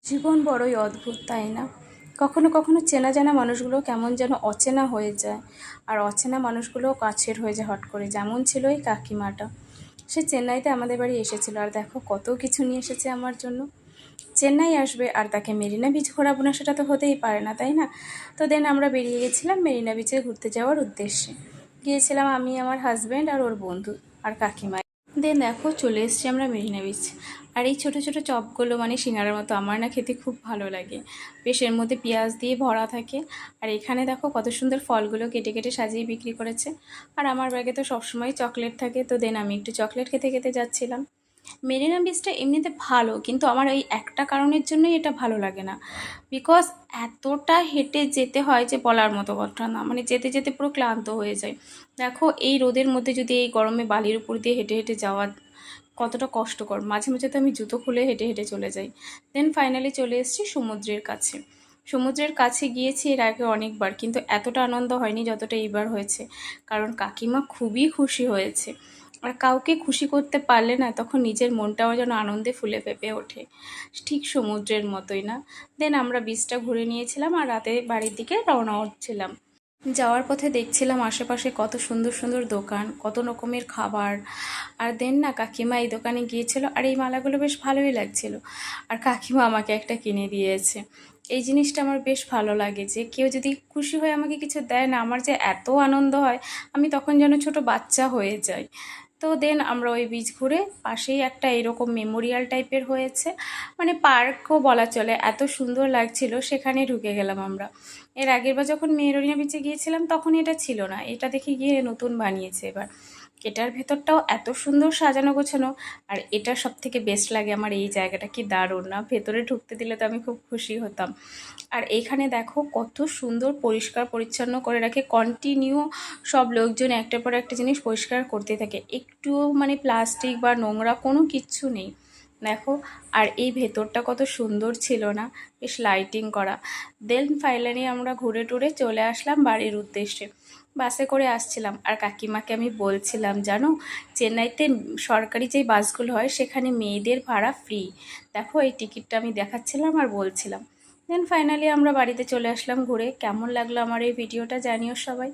জীবন বড়ই অদ্ভুত, তাই না? কখনো কখনো চেনা জানা মানুষগুলো কেমন যেন অচেনা হয়ে যায়, আর অচেনা মানুষগুলোও কাছের হয়ে যায় হট করে। যেমন ছিল এই কাকিমাটা, সে চেন্নাইতে আমাদের বাড়ি এসেছিল, আর দেখো কত কিছু নিয়ে এসেছে আমার জন্য। চেন্নাই আসবে আর তাকে মেরিনা বিচ ঘোরাবো না, সেটা তো হতেই পারে না, তাই না? তো দেন আমরা বেরিয়ে গেছিলাম মেরিনা বিচে ঘুরতে যাওয়ার উদ্দেশ্যে। গিয়েছিলাম আমি, আমার হাজব্যান্ড আর ওর বন্ধু আর কাকিমা। দেন দেখো চলে এসেছি আমরা মেরিনা বিচ। আর এই ছোটো ছোটো চপগুলো মানে সিঙ্গারার মতো, আমার না খেতে খুব ভালো লাগে। বেশ এর মধ্যে পেঁয়াজ দিয়ে ভরা থাকে। আর এখানে দেখো কত সুন্দর ফলগুলো কেটে কেটে সাজিয়ে বিক্রি করেছে। আর আমার ব্যাগে তো সবসময় চকলেট থাকে, তো দেন আমি একটু চকলেট খেতে খেতে যাচ্ছিলাম। মেরিনা বিচটা এমনিতে ভালো, কিন্তু আমার এই একটা কারণের জন্যই এটা ভালো লাগে না। বিকজ এতটা হেঁটে যেতে হয় যে বলার মতো কথা না, মানে যেতে যেতে পুরো ক্লান্ত হয়ে যায়। দেখো এই রোদের মধ্যে যদি এই গরমে বালির উপর দিয়ে হেঁটে হেঁটে যাওয়া কতটা কষ্টকর। মাঝে মাঝে তো আমি জুতো খুলে হেঁটে হেঁটে চলে যাই। দেন ফাইনালি চলে এসেছি সমুদ্রের কাছে। সমুদ্রের কাছে গিয়েছি এর আগে অনেকবার, কিন্তু এতটা আনন্দ হয়নি যতটা এইবার হয়েছে। কারণ কাকিমা খুবই খুশি হয়েছে। আর কাউকে খুশি করতে পারলে না, তখন নিজের মনটাও যেন আনন্দে ফুলে ফেঁপে ওঠে, ঠিক সমুদ্রের মতোই না। দেন আমরা বিচটা ঘুরে নিয়েছিলাম আর রাতে বাড়ির দিকে রওনা হচ্ছিলাম। যাওয়ার পথে দেখছিলাম আশেপাশে কত সুন্দর সুন্দর দোকান, কত রকমের খাবার। আর দেন না কাকিমা এই দোকানে গিয়েছিল, আর এই মালাগুলো বেশ ভালোই লাগছিল। আর কাকিমা আমাকে একটা কিনে দিয়েছে। এই জিনিসটা আমার বেশ ভালো লাগে, যে কেউ যদি খুশি হয়ে আমাকে কিছু দেয় না, আমার যে এত আনন্দ হয়, আমি তখন যেন ছোট বাচ্চা হয়ে যাই। তো দেন আমরা ওই বিচ ঘুরে পাশেই একটা এরকম মেমোরিয়াল টাইপের হয়েছে, মানে পার্কও বলা চলে, এত সুন্দর লাগছিল, সেখানে ঢুকে গেলাম আমরা। এর আগের বার যখন মেরিনা বিচে গিয়েছিলাম তখন এটা ছিল না, এটা দেখে গিয়ে নতুন বানিয়েছে এবার। এটার ভেতরটাও এত সুন্দর সাজানো গোছানো। আর এটা সব থেকে বেস্ট লাগে আমার, এই জায়গাটা কি দারুণ না, ভেতরে ঢুকতে দিলে তো আমি খুব খুশি হতাম। আর এইখানে দেখো কত সুন্দর পরিষ্কার পরিচ্ছন্ন করে রাখে, কন্টিনিউ সব লোকজন একটার পর একটা জিনিস পরিষ্কার করতে থাকে, একটুও মানে প্লাস্টিক বা নোংরা কোনো কিচ্ছু নেই দেখো। আর এই ভেতরটা কত সুন্দর ছিল না, বেশ লাইটিং করা। দেন ফাইনালি আমরা ঘুরে টুরে চলে আসলাম বাড়ির উদ্দেশ্যে। বাসে করে আসছিলাম, আর কাকিমাকে আমি বলছিলাম, জানো চেন্নাইতে সরকারি যেই বাসগুলো হয় সেখানে মেয়েদের ভাড়া ফ্রি। দেখো এই টিকিটটা আমি দেখাচ্ছিলাম আর বলছিলাম। দেন ফাইনালি আমরা বাড়িতে চলে আসলাম ঘুরে। কেমন লাগলো আমার এই ভিডিওটা জানিও সবাই।